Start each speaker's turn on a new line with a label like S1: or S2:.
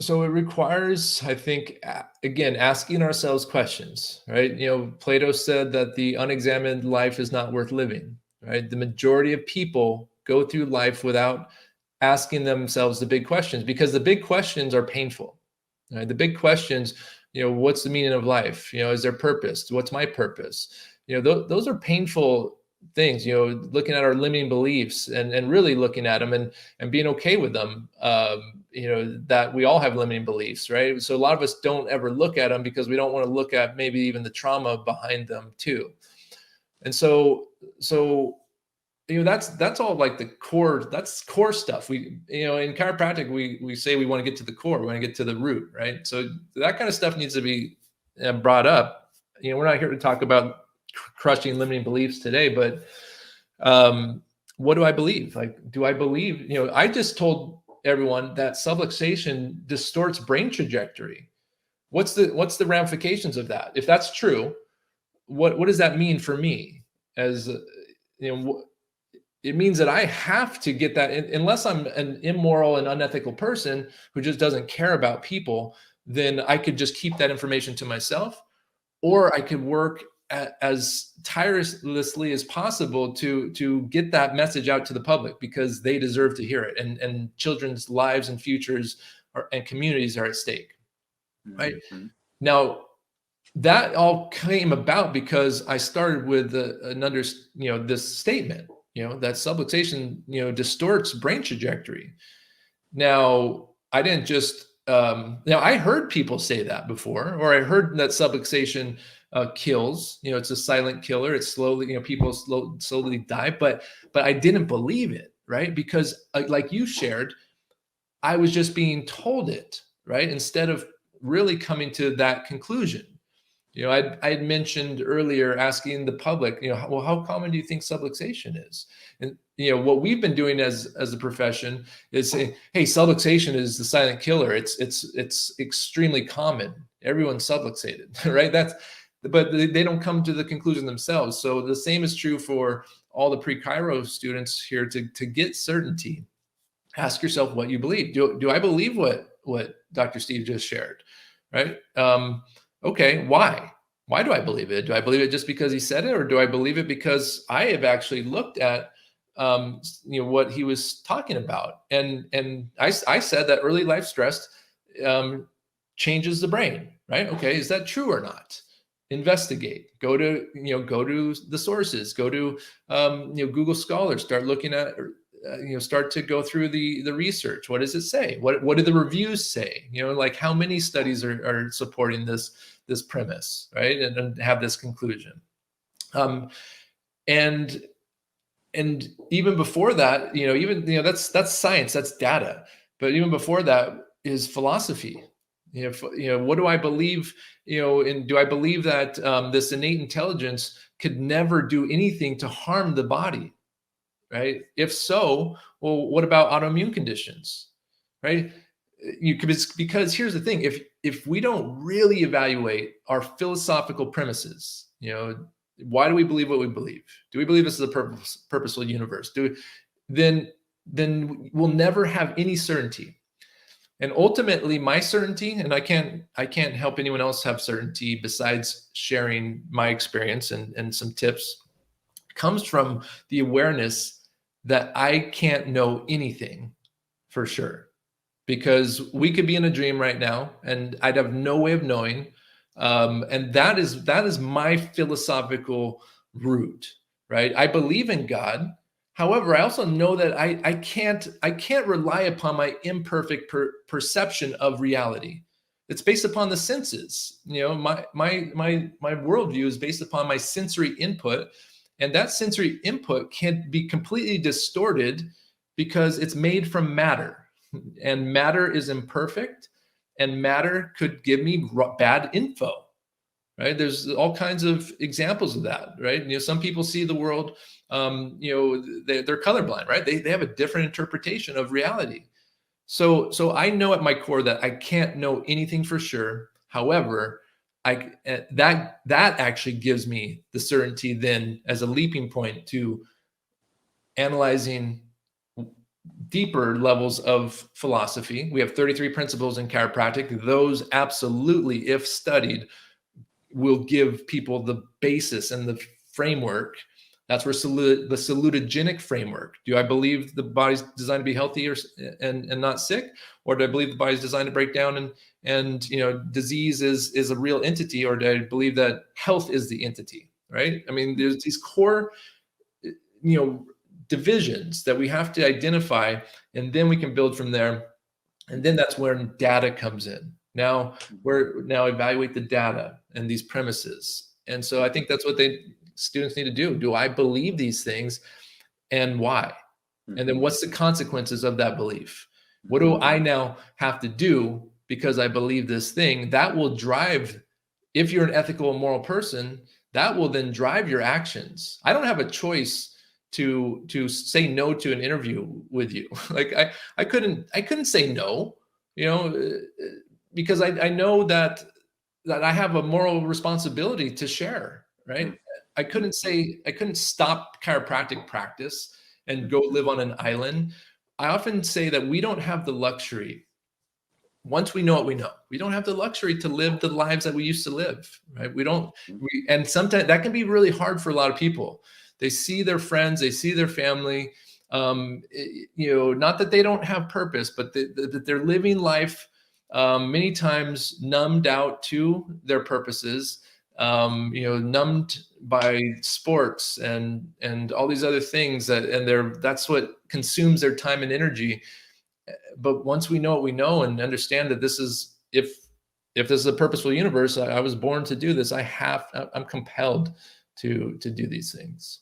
S1: so it requires, I think, again, asking ourselves questions, right? Plato said that the unexamined life is not worth living, right? The majority of people go through life without asking themselves the big questions, because the big questions are painful, right? The big questions, what's the meaning of life? Is there purpose? What's my purpose? Those are painful things, looking at our limiting beliefs and really looking at them and being okay with them. That we all have limiting beliefs, right? So a lot of us don't ever look at them because we don't want to look at maybe even the trauma behind them too. And so that's all like the core, that's core stuff. We in chiropractic we say we want to get to the core, we want to get to the root, right? So that kind of stuff needs to be brought up. We're not here to talk about crushing limiting beliefs today, but what do I believe? Like, do I believe, I just told everyone that subluxation distorts brain trajectory. What's the ramifications of that? If that's true, what does that mean for me? As it means that I have to get that, unless I'm an immoral and unethical person who just doesn't care about people, then I could just keep that information to myself, or I could work as tirelessly as possible to get that message out to the public, because they deserve to hear it, and children's lives and futures and communities are at stake, right?
S2: Mm-hmm.
S1: Now, that all came about because I started with this statement, that subluxation, distorts brain trajectory. Now, I didn't just, now I heard people say that before, or I heard that subluxation kills, it's a silent killer. It's slowly, people slowly die, but I didn't believe it, right? Because like you shared, I was just being told it, right? Instead of really coming to that conclusion. I had mentioned earlier, asking the public, well, how common do you think subluxation is? And what we've been doing as a profession is saying, hey, subluxation is the silent killer. It's extremely common. Everyone's subluxated, right? But they don't come to the conclusion themselves. So the same is true for all the pre-chiro students here. To get certainty, ask yourself what you believe. Do I believe what Dr. Steve just shared, right? Okay, why? Why do I believe it? Do I believe it just because he said it, or do I believe it because I have actually looked at what he was talking about? And I said that early life stress changes the brain, right? Okay, is that true or not? Investigate. Go to the sources. Go to Google Scholar. Start looking at. Start to go through the research. What does it say? What do the reviews say? Like, how many studies are supporting this premise, right? And have this conclusion. And even before that, that's science, that's data. But even before that is philosophy. What do I believe? And do I believe that this innate intelligence could never do anything to harm the body? Right? If so, well, what about autoimmune conditions? Right? Because here's the thing: if we don't really evaluate our philosophical premises, why do we believe what we believe? Do we believe this is a purposeful universe? Then we'll never have any certainty. And ultimately, my certainty, and I can't help anyone else have certainty besides sharing my experience and some tips, comes from the awareness that I can't know anything for sure, because we could be in a dream right now and I'd have no way of knowing. And that is my philosophical root, right? I believe in God. However, I also know that I can't rely upon my imperfect perception of reality. It's based upon the senses. My worldview is based upon my sensory input. And that sensory input can be completely distorted because it's made from matter, and matter is imperfect, and matter could give me bad info, right? There's all kinds of examples of that, right? Some people see the world, they're colorblind, right? They have a different interpretation of reality. So I know at my core that I can't know anything for sure. However, that actually gives me the certainty then as a leaping point to analyzing deeper levels of philosophy. We have 33 principles in chiropractic. Those absolutely, if studied, will give people the basis and the framework. That's where the salutogenic framework. Do I believe the body's designed to be healthy and not sick, or do I believe the body's designed to break down and disease is a real entity, or do I believe that health is the entity? Right? I mean, there's these core divisions that we have to identify, and then we can build from there. And then that's where data comes in. Now evaluate the data and these premises. And so I think that's what students need to do. Do I believe these things, and why? And then what's the consequences of that belief? What do I now have to do because I believe this thing? That will drive, if you're an ethical and moral person, that will then drive your actions. I don't have a choice to say no to an interview with you. Like I couldn't say no, because I know that I have a moral responsibility to share, right? I couldn't stop chiropractic practice and go live on an island. I often say that we don't have the luxury. Once we know what we know, we don't have the luxury to live the lives that we used to live, right? And sometimes that can be really hard for a lot of people. They see their friends, they see their family, not that they don't have purpose, but that they're living life many times numbed out to their purposes, numbed by sports and all these other things that's what consumes their time and energy. But once we know what we know and understand that this is, if this is a purposeful universe, I was born to do this. I'm compelled to do these things.